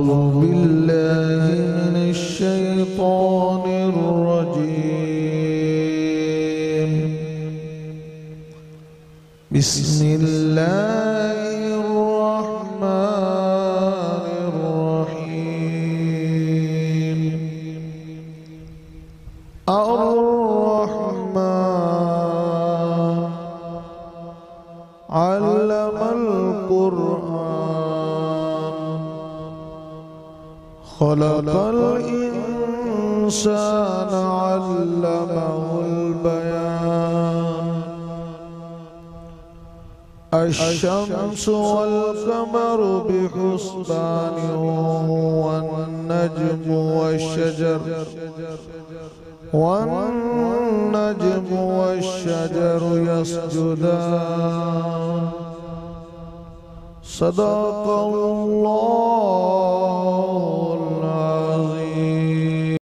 أعوذ بالله من الشيطان الرجيم. بسم الله الرحمن الرحيم. الرحمن علم القرآن خلق الإنسان علمه البيان. الشمس والقمر بحسبان والنجم والشجر يسجدان. صدق الله